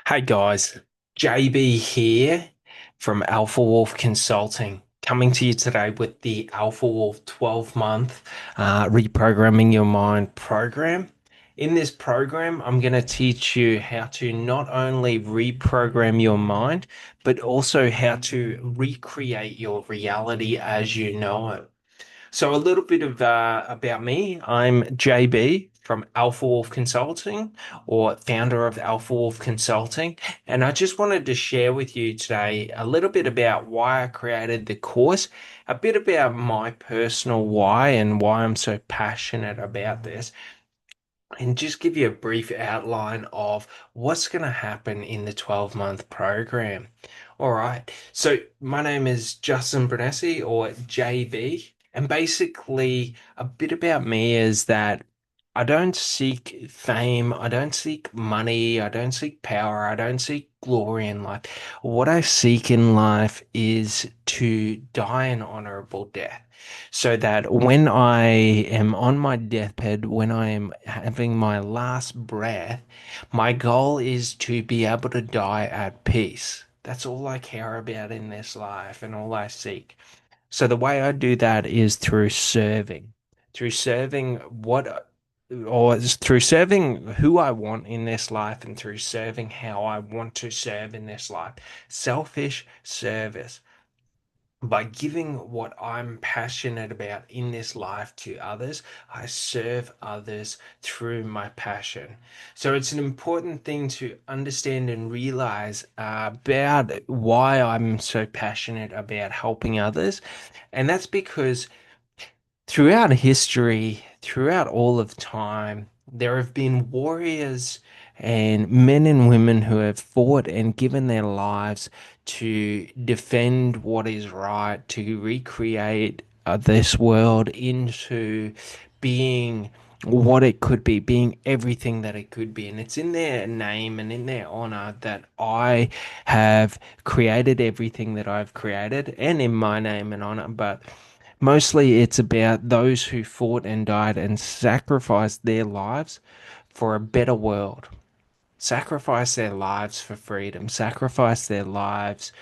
Hey guys, JB here from Alpha Wolf Consulting, coming to you today with the Alpha Wolf 12-month Reprogramming Your Mind program. In this program, I'm going to teach you how to not only reprogram your mind, but also how to recreate your reality as you know it. So a little bit of about me. I'm JB from Alpha Wolf Consulting, or founder of Alpha Wolf Consulting, and I just wanted to share with you today a little bit about why I created the course, a bit about my personal why and why I'm so passionate about this, and just give you a brief outline of what's going to happen in the 12-month program. All right. So my name is Justin Brunessi, or JB, and basically a bit about me is that I don't seek fame, I don't seek money, I don't seek power, I don't seek glory in life. What I seek in life is to die an honorable death, so that when I am on my deathbed, when I am having my last breath, my goal is to be able to die at peace. That's all I care about in this life and all I seek. So the way I do that is through serving through serving who I want in this life and through serving how I want to serve in this life. Selfish service, by giving what I'm passionate about in this life to others, I serve others through my passion. So it's an important thing to understand and realize about why I'm so passionate about helping others. And that's because throughout history, throughout all of time, there have been warriors and men and women who have fought and given their lives to defend what is right, to recreate this world into being what it could be, being everything that it could be. And it's in their name and in their honor that I have created everything that I've created, and in my name and honor. But mostly it's about those who fought and died and sacrificed their lives for a better world. Sacrifice their lives for freedom, sacrifice their lives,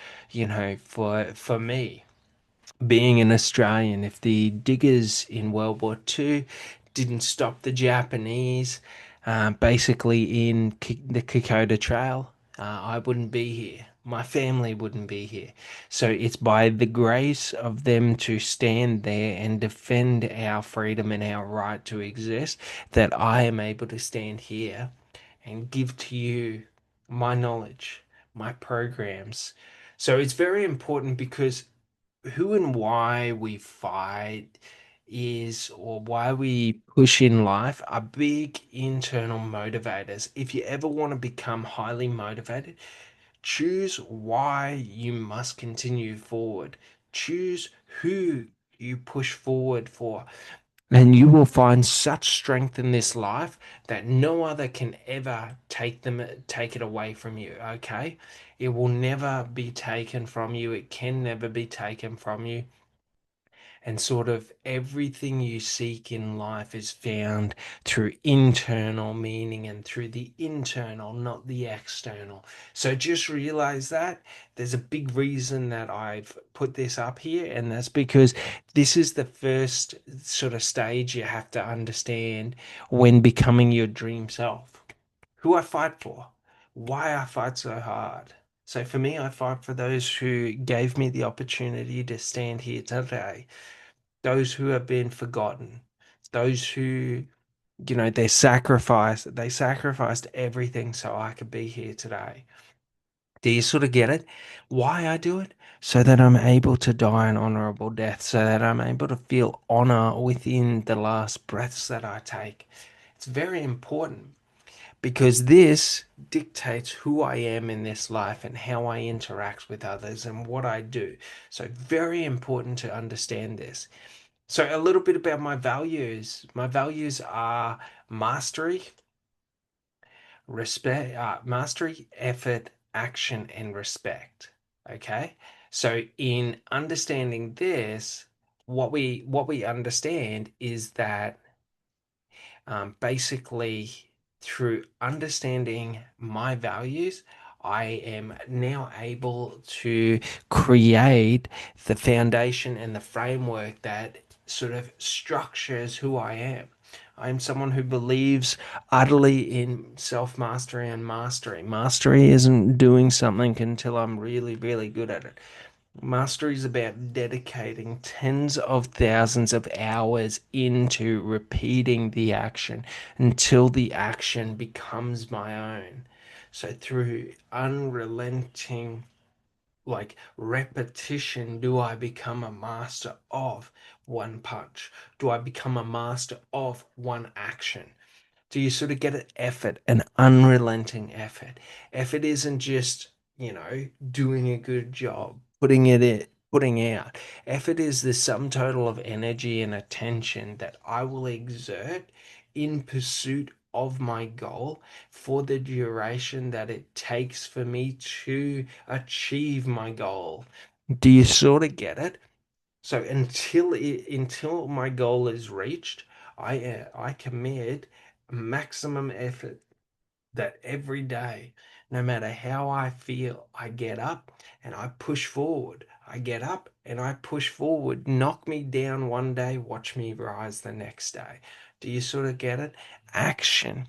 for me being an Australian. If the diggers in World War II didn't stop the Japanese, basically in the Kokoda Trail, I wouldn't be here. My family wouldn't be here. So it's by the grace of them to stand there and defend our freedom and our right to exist that I am able to stand here and give to you my knowledge, my programs. So it's very important because who and why we fight is, or why we push in life, are big internal motivators. If you ever want to become highly motivated, choose why you must continue forward. Choose who you push forward for. And you will find such strength in this life that no other can ever take it away from you, okay? It will never be taken from you. It can never be taken from you. And sort of everything you seek in life is found through internal meaning and through the internal, not the external. So just realize that there's a big reason that I've put this up here, and that's because this is the first sort of stage you have to understand when becoming your dream self. Who I fight for, why I fight so hard. So for me, I fight for those who gave me the opportunity to stand here today, those who have been forgotten, those who, they sacrificed everything so I could be here today. Do you sort of get it? Why I do it? So that I'm able to die an honorable death, so that I'm able to feel honor within the last breaths that I take. It's very important because this dictates who I am in this life and how I interact with others and what I do. So, very important to understand this. So, a little bit about my values. My values are mastery, mastery, effort, action, and respect. Okay. So, in understanding this, what we understand is that basically through understanding my values, I am now able to create the foundation and the framework that sort of structures who I am. I'm someone who believes utterly in self mastery and mastery. Mastery isn't doing something until I'm really, really good at it. Mastery is about dedicating tens of thousands of hours into repeating the action until the action becomes my own. So, through unrelenting, repetition, do I become a master of one punch? Do I become a master of one action? Do you sort of get it? Effort, an unrelenting effort. Effort isn't just, doing a good job, putting out. Effort is the sum total of energy and attention that I will exert in pursuit of my goal for the duration that it takes for me to achieve my goal. Do you sort of get it? So until my goal is reached, I commit maximum effort that every day, no matter how I feel, I get up and I push forward. I get up and I push forward. Knock me down one day, watch me rise the next day. Do you sort of get it? Action.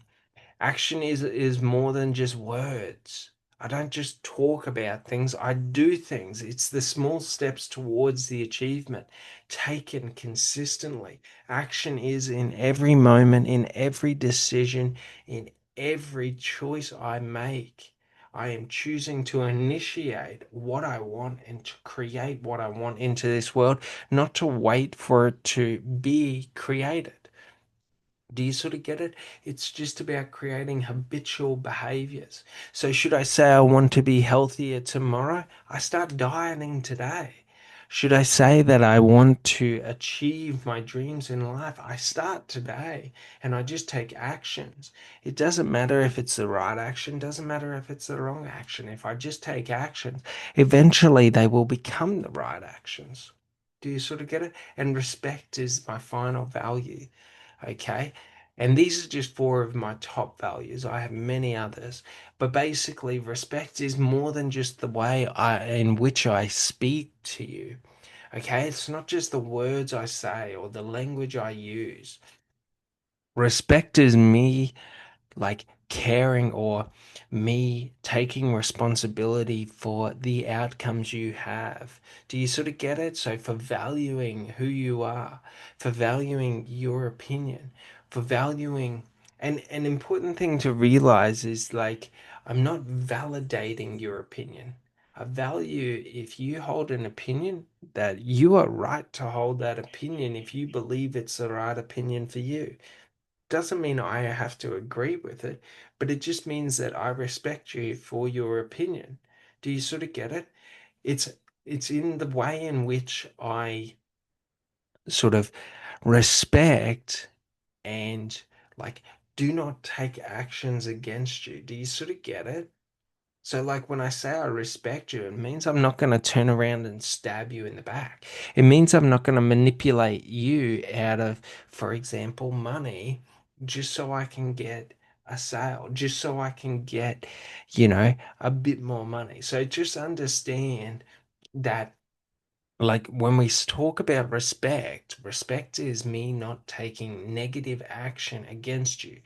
Action is more than just words. I don't just talk about things, I do things. It's the small steps towards the achievement taken consistently. Action is in every moment, in every decision, in every choice I make. I am choosing to initiate what I want and to create what I want into this world, not to wait for it to be created. Do you sort of get it? It's just about creating habitual behaviors. So, should I say I want to be healthier tomorrow? I start dieting today. Should I say that I want to achieve my dreams in life? I start today and I just take actions. It doesn't matter if it's the right action, doesn't matter if it's the wrong action. If I just take actions, eventually they will become the right actions. Do you sort of get it? And respect is my final value. Okay. And these are just four of my top values. I have many others, but basically, respect is more than just the in which I speak to you. Okay. It's not just the words I say or the language I use. Respect is me caring or me taking responsibility for the outcomes you have. Do you sort of get it? So, for valuing who you are, for valuing your opinion, for valuing an important thing to realize is I'm not validating your opinion. I value if you hold an opinion that you are right to hold that opinion if you believe it's the right opinion for you. Doesn't mean I have to agree with it, but it just means that I respect you for your opinion. Do you sort of get it? It's it's in the way in which I sort of respect and like do not take actions against you. Do you sort of get it? So, when I say I respect you, it means I'm not going to turn around and stab you in the back. It means I'm not going to manipulate you out of, for example, money just so I can get a sale, just so I can get, a bit more money. So, just understand that, when we talk about respect, respect is me not taking negative action against you.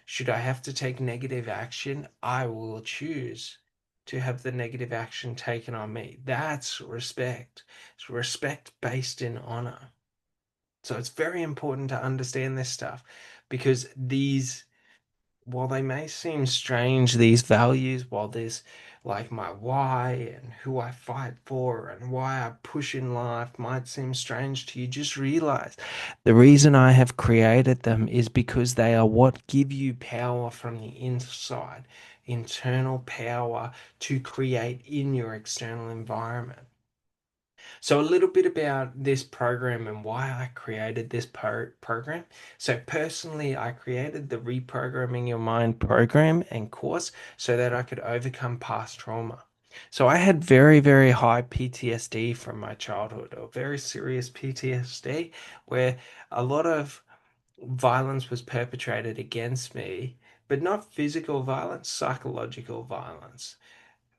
Should I have to take negative action, I will choose to have the negative action taken on me. That's respect. It's respect based in honor. So it's very important to understand this stuff because while they may seem strange, these values, while there's my why and who I fight for and why I push in life might seem strange to you, just realize the reason I have created them is because they are what give you power from the inside, internal power to create in your external environment. So, a little bit about this program and why I created this program. So, personally, I created the Reprogramming Your Mind program and course so that I could overcome past trauma. So, I had very, very high PTSD from my childhood, or very serious PTSD, where a lot of violence was perpetrated against me but not physical violence, psychological violence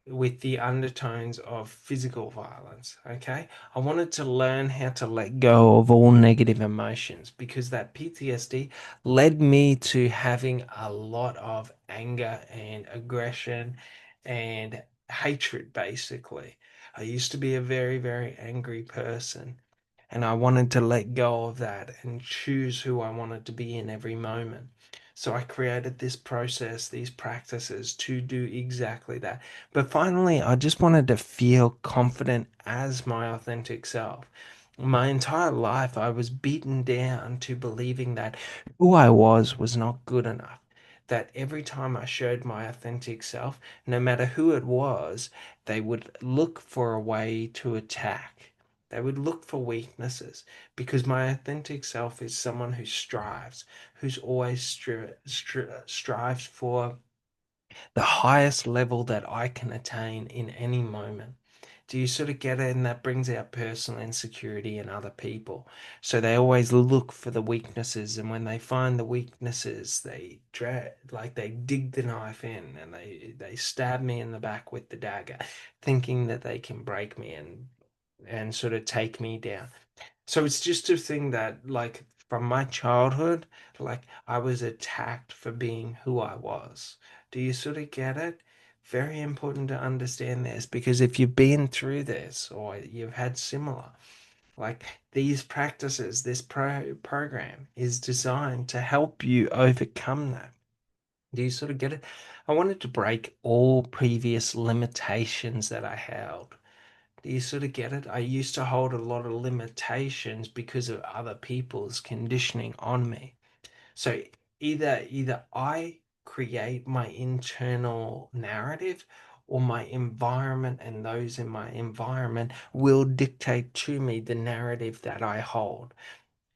with the undertones of physical violence. Okay. I wanted to learn how to let go of all negative emotions because that PTSD led me to having a lot of anger and aggression and hatred, basically. I used to be a very, very angry person. And I wanted to let go of that and choose who I wanted to be in every moment. So I created this process, these practices to do exactly that. But finally, I just wanted to feel confident as my authentic self. My entire life, I was beaten down to believing that who I was not good enough. That every time I showed my authentic self, no matter who it was, they would look for a way to attack. They would look for weaknesses because my authentic self is someone who strives, who's always strives for the highest level that I can attain in any moment. Do you sort of get it? And that brings out personal insecurity in other people. So they always look for the weaknesses, and when they find the weaknesses, they dig the knife in and they stab me in the back with the dagger, thinking that they can break me and sort of take me down. So it's just a thing that, like, from my childhood, like, I was attacked for being who I was. Do you sort of get it? Very important to understand this because if you've been through this or you've had similar, like these practices, this program is designed to help you overcome that. Do you sort of get it? I wanted to break all previous limitations that I held. Do you sort of get it? I used to hold a lot of limitations because of other people's conditioning on me. So either I create my internal narrative or my environment and those in my environment will dictate to me the narrative that I hold.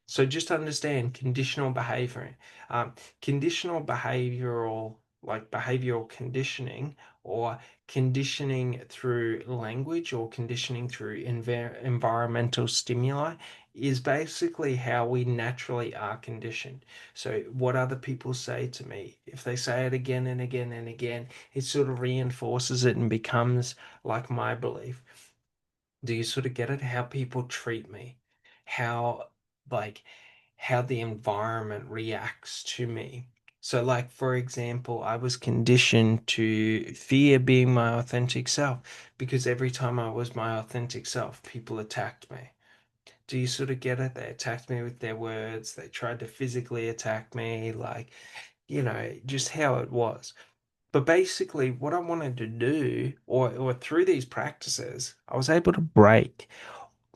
So just understand conditional behavior. Um, Conditional behavioral, like behavioral conditioning or conditioning through language or conditioning through environmental stimuli is basically how we naturally are conditioned. So what other people say to me, if they say it again and again and again, it sort of reinforces it and becomes like my belief. Do you sort of get it? How people treat me, how like how the environment reacts to me. So, like for example, I was conditioned to fear being my authentic self because every time I was my authentic self, people attacked me. Do you sort of get it? They attacked me with their words. They tried to physically attack me, like, just how it was. But basically, what I wanted to do, or through these practices, I was able to break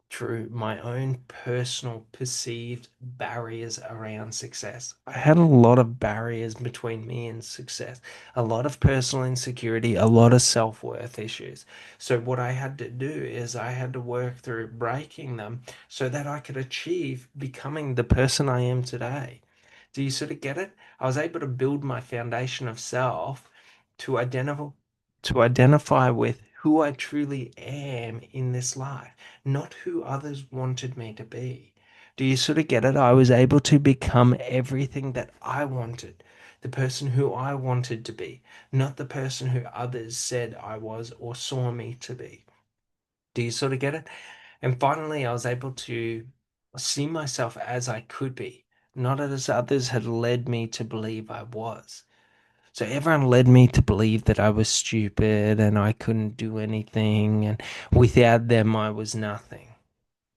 through my own personal perceived barriers around success. I had a lot of barriers between me and success, a lot of personal insecurity, a lot of self worth issues. So, what I had to do is I had to work through breaking them so that I could achieve becoming the person I am today. Do you sort of get it? I was able to build my foundation of self to identify with who I truly am in this life, not who others wanted me to be. Do you sort of get it? I was able to become everything that I wanted, the person who I wanted to be, not the person who others said I was or saw me to be. Do you sort of get it? And finally, I was able to see myself as I could be, not as others had led me to believe I was. So everyone led me to believe that I was stupid and I couldn't do anything, and without them, I was nothing.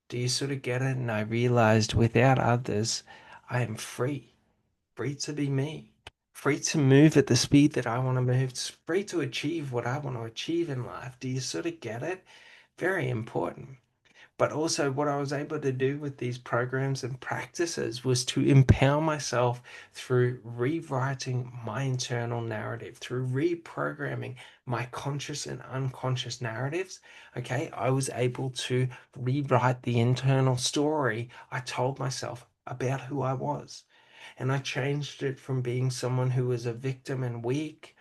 Do you sort of get it? And I realized without others, I am free, free to be me, free to move at the speed that I want to move, free to achieve what I want to achieve in life. Do you sort of get it? Very important. But also, what I was able to do with these programs and practices was to empower myself through rewriting my internal narrative, through reprogramming my conscious and unconscious narratives. Okay, I was able to rewrite the internal story I told myself about who I was. And I changed it from being someone who was a victim and weak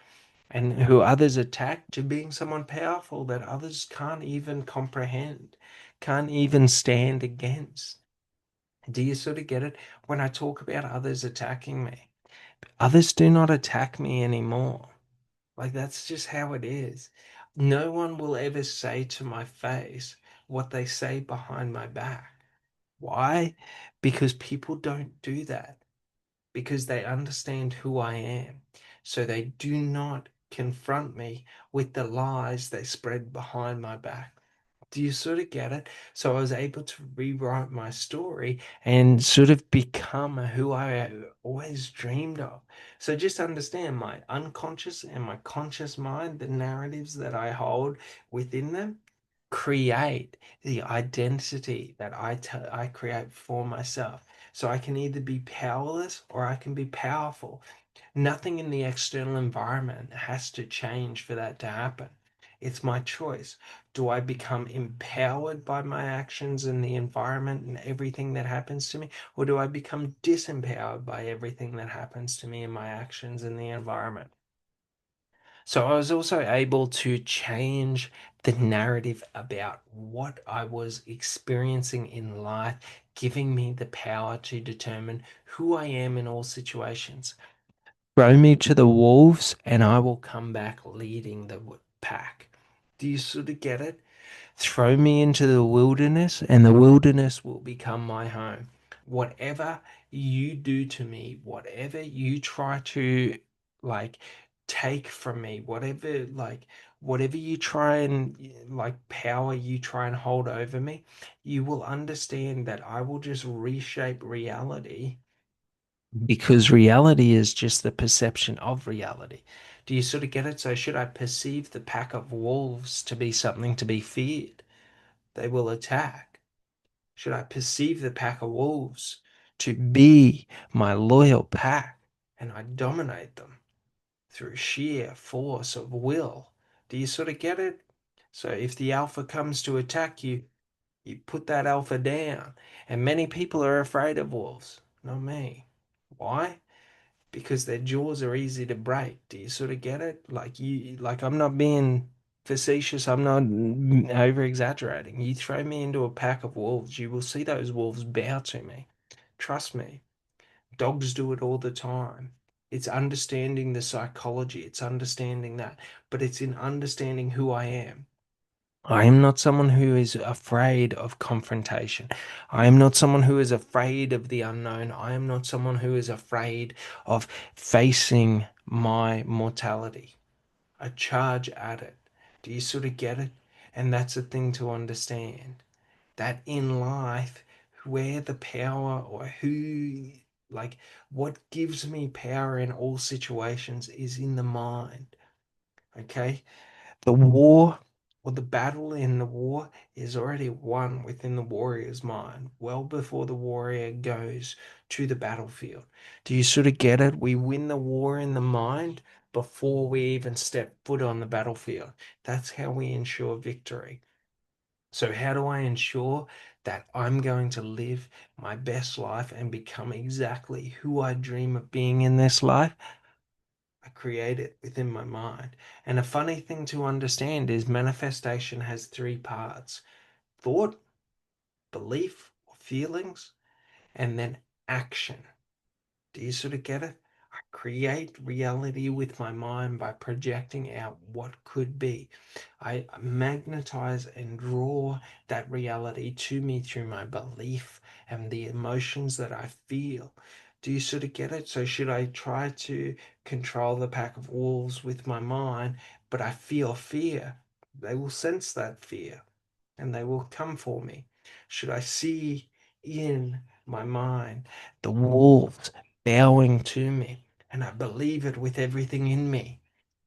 and who others attack to being someone powerful that others can't even comprehend, can't even stand against. Do you sort of get it? When I talk about others attacking me, Others do not attack me anymore. Like, that's just how it is. No one will ever say to my face what they say behind my back. Why? Because people don't do that. Because they understand who I am. So they do not confront me with the lies they spread behind my back. Do you sort of get it? So I was able to rewrite my story and sort of become who I always dreamed of. So just understand my unconscious and my conscious mind, the narratives that I hold within them create the identity that I create for myself. So I can either be powerless or I can be powerful. Nothing in the external environment has to change for that to happen. It's my choice. Do I become empowered by my actions and the environment and everything that happens to me? Or do I become disempowered by everything that happens to me and my actions and the environment? So I was also able to change the narrative about what I was experiencing in life, giving me the power to determine who I am in all situations. Throw me to the wolves and I will come back leading the pack. Do you sort of get it? Throw me into the wilderness and the wilderness will become my home. Whatever you do to me, whatever you try to like take from me, whatever you try and power you try and hold over me, you will understand that I will just reshape reality because reality is just the perception of reality. Do you sort of get it? So, should I perceive the pack of wolves to be something to be feared? They will attack. Should I perceive the pack of wolves to be my loyal pack and I dominate them through sheer force of will? Do you sort of get it? So, if the alpha comes to attack you, you put that alpha down. And many people are afraid of wolves, not me. Why? Because their jaws are easy to break. Do you sort of get it? I'm not being facetious. I'm not over exaggerating. You throw me into a pack of wolves, you will see those wolves bow to me. Trust me. Dogs do it all the time. It's understanding the psychology. It's understanding that, but it's in understanding who I am. I am not someone who is afraid of confrontation. I am not someone who is afraid of the unknown. I am not someone who is afraid of facing my mortality. I charge at it. Do you sort of get it? And that's a thing to understand. That in life, where the power or like, what gives me power in all situations is in the mind. Okay? The war or the battle in the war is already won within the warrior's mind, well before the warrior goes to the battlefield. Do you sort of get it? We win the war in the mind before we even step foot on the battlefield. That's how we ensure victory. So, how do I ensure that I'm going to live my best life and become exactly who I dream of being in this life? I create it within my mind. And a funny thing to understand is manifestation has three parts: thought, belief, or feelings, and then action. Do you sort of get it? I create reality with my mind by projecting out what could be. I magnetize and draw that reality to me through my belief and the emotions that I feel. Do you sort of get it? So, should I try to control the pack of wolves with my mind, but I feel fear? They will sense that fear and they will come for me. Should I see in my mind the wolves bowing to me and I believe it with everything in me?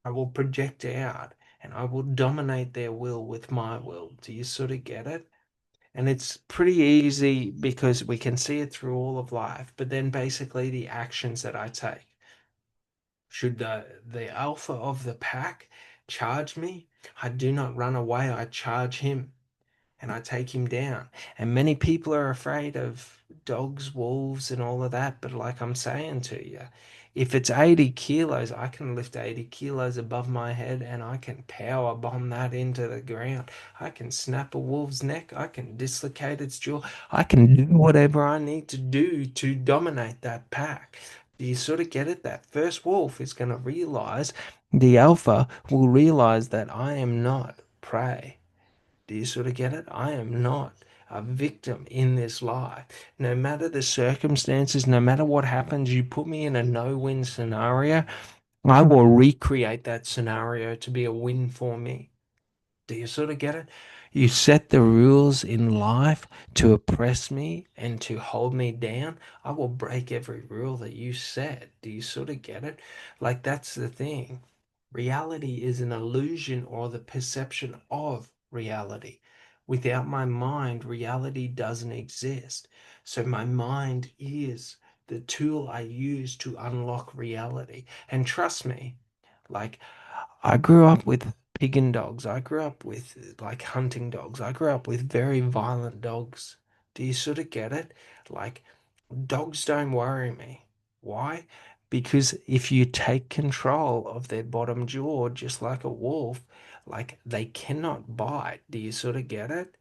I will project out and I will dominate their will with my will. Do you sort of get it? And it's pretty easy because we can see it through all of life, but then basically the actions that I take. Should the alpha of the pack charge me, I do not run away, I charge him and I take him down. And many people are afraid of dogs, wolves, and all of that. But like I'm saying to you, if it's 80 kilos, I can lift 80 kilos above my head and I can power bomb that into the ground. I can snap a wolf's neck. I can dislocate its jaw. I can do whatever I need to do to dominate that pack. Do you sort of get it? That first wolf is going to realize, the alpha will realize that I am not prey. Do you sort of get it? I am not a victim in this life. No matter the circumstances, no matter what happens, you put me in a no-win scenario, I will recreate that scenario to be a win for me. Do you sort of get it? You set the rules in life to oppress me and to hold me down. I will break every rule that you set. Do you sort of get it? Like, that's the thing. Reality is an illusion or the perception of reality. Without my mind, reality doesn't exist. So my mind is the tool I use to unlock reality. And trust me, like, I grew up with pig and dogs. I grew up with like hunting dogs. I grew up with very violent dogs. Do you sort of get it? Like, dogs don't worry me. Why? Because if you take control of their bottom jaw, just like a wolf, like, they cannot bite. Do you sort of get it?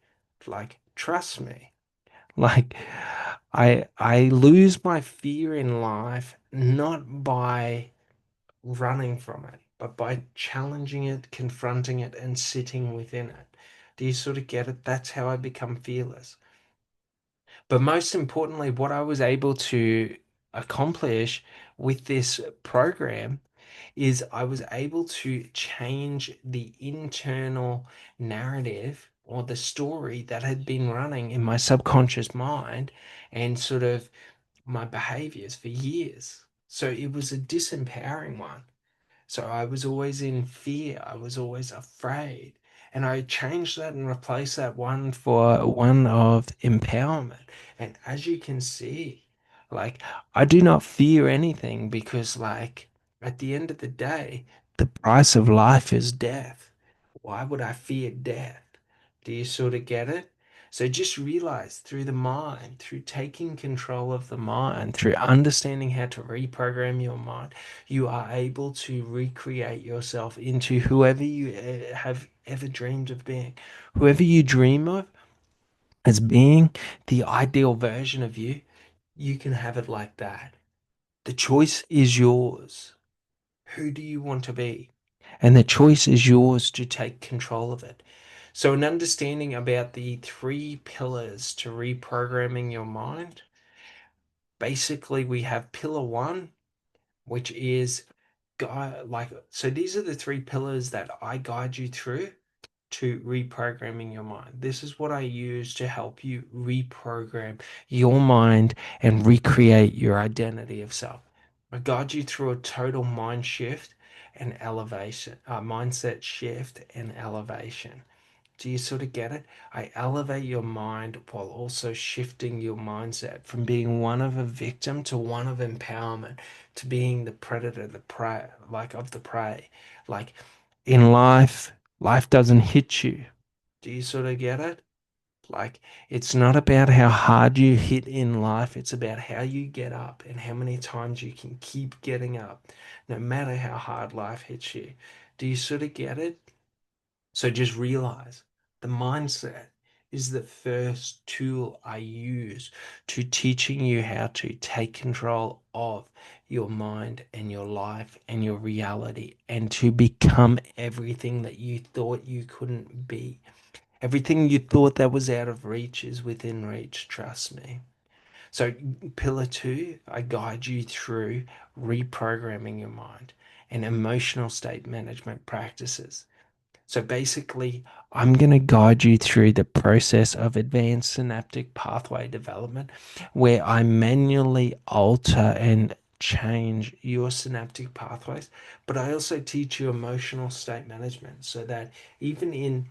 Like, trust me. Like, I lose my fear in life not by running from it, but by challenging it, confronting it, and sitting within it. Do you sort of get it? That's how I become fearless. But most importantly, what I was able to accomplish with this program is I was able to change the internal narrative or the story that had been running in my subconscious mind and sort of my behaviors for years. So it was a disempowering one. So I was always in fear. I was always afraid. And I changed that and replaced that one for one of empowerment. And as you can see, like, I do not fear anything because, like, at the end of the day, the price of life is death. Why would I fear death? Do you sort of get it? So just realize, through the mind, through taking control of the mind, through understanding how to reprogram your mind, you are able to recreate yourself into whoever you have ever dreamed of being. Whoever you dream of as being the ideal version of you, you can have it like that. The choice is yours. Who do you want to be? And the choice is yours to take control of it. So, an understanding about the three pillars to reprogramming your mind, basically, we have pillar one, which is so these are the three pillars that I guide you through to reprogramming your mind. This is what I use to help you reprogram your mind and recreate your identity of self. I guide you through a total mind shift and elevation, mindset shift and elevation. Do you sort of get it? I elevate your mind while also shifting your mindset from being one of a victim to one of empowerment, to being the predator, the prey, like of the prey. Like, in life, life doesn't hit you. Do you sort of get it? Like, it's not about how hard you hit in life, it's about how you get up and how many times you can keep getting up, no matter how hard life hits you. Do you sort of get it? So just realize, the mindset is the first tool I use to teaching you how to take control of your mind and your life and your reality and to become everything that you thought you couldn't be. Everything you thought that was out of reach is within reach, trust me. So, pillar two, I guide you through reprogramming your mind and emotional state management practices. So basically, I'm going to guide you through the process of advanced synaptic pathway development, where I manually alter and change your synaptic pathways, but I also teach you emotional state management so that even in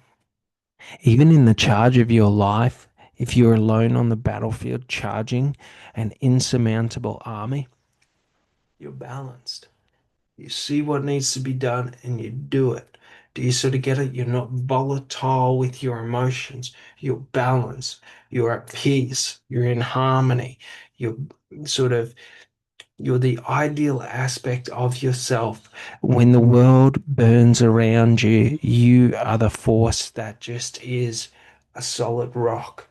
even in the charge of your life, if you're alone on the battlefield charging an insurmountable army, you're balanced. You see what needs to be done and you do it. Do you sort of get it? You're not volatile with your emotions. You're balanced. You're at peace. You're in harmony. You're sort of, you're the ideal aspect of yourself. When the world burns around you, you are the force that just is a solid rock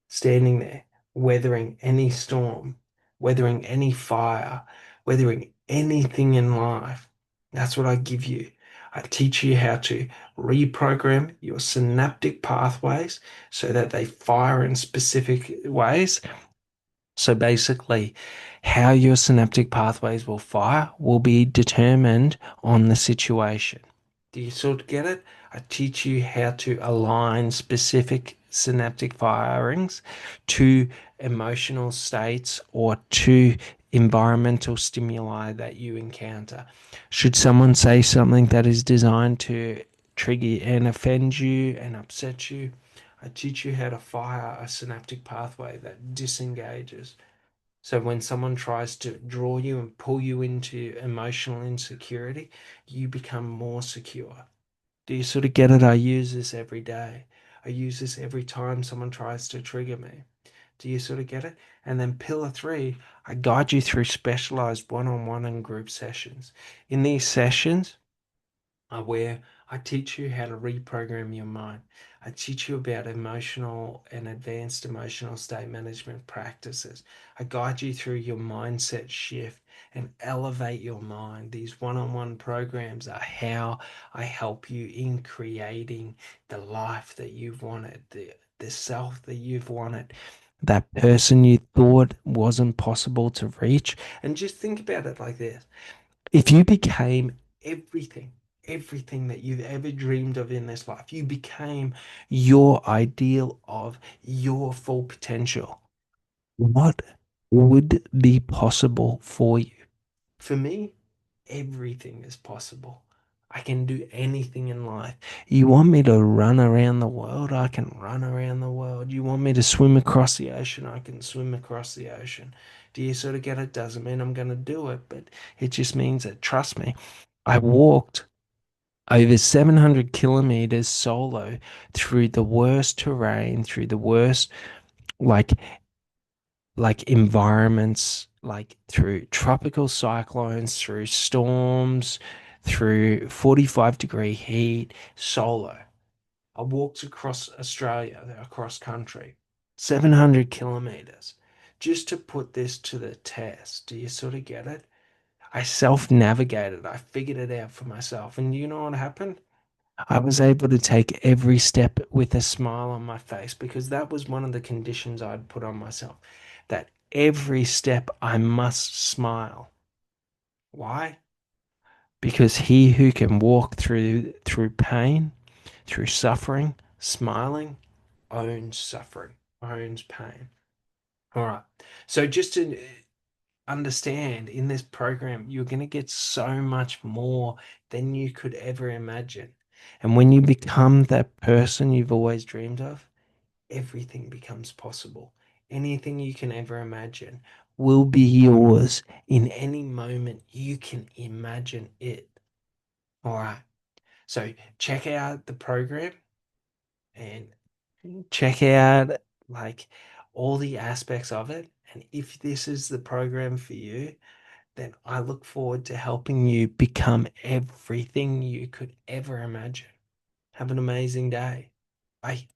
standing there, weathering any storm, weathering any fire. whether in anything in life. That's what I give you. I teach you how to reprogram your synaptic pathways so that they fire in specific ways. So basically, how your synaptic pathways will fire will be determined on the situation. Do you sort of get it? I teach you how to align specific synaptic firings to emotional states or to environmental stimuli that you encounter. Should someone say something that is designed to trigger and offend you and upset you, I teach you how to fire a synaptic pathway that disengages. So when someone tries to draw you and pull you into emotional insecurity, you become more secure. Do you sort of get it? I use this every day. I use this every time someone tries to trigger me. Do you sort of get it? And then pillar three, I guide you through specialized one-on-one and group sessions. In these sessions, where I teach you how to reprogram your mind. I teach you about emotional and advanced emotional state management practices. I guide you through your mindset shift and elevate your mind. These one on one programs are how I help you in creating the life that you've wanted, the self that you've wanted, that person you thought wasn't possible to reach. And just think about it like this: if you became everything, everything that you've ever dreamed of in this life, you became your ideal of your full potential, what would be possible for you? For me, everything is possible. I can do anything in life. You want me to run around the world? I can run around the world. You want me to swim across the ocean? I can swim across the ocean. Do you sort of get it? Doesn't mean I'm going to do it, but it just means that, trust me, I walked over 700 kilometers solo through the worst terrain, through the worst, like environments, like through tropical cyclones, through storms, through 45-degree heat, solo. I walked across Australia, across country, 700 kilometers, just to put this to the test. Do you sort of get it? I self navigated, I figured it out for myself. And you know what happened? I was able to take every step with a smile on my face because that was one of the conditions I'd put on myself. That every step I must smile. Why? Because he who can walk through pain, through suffering, smiling, owns suffering, owns pain. All right. So just to understand, in this program, you're going to get so much more than you could ever imagine. And when you become that person you've always dreamed of, everything becomes possible. Anything you can ever imagine will be yours in any moment you can imagine it. All right. So check out the program and check out like all the aspects of it. And if this is the program for you, then I look forward to helping you become everything you could ever imagine. Have an amazing day. Bye.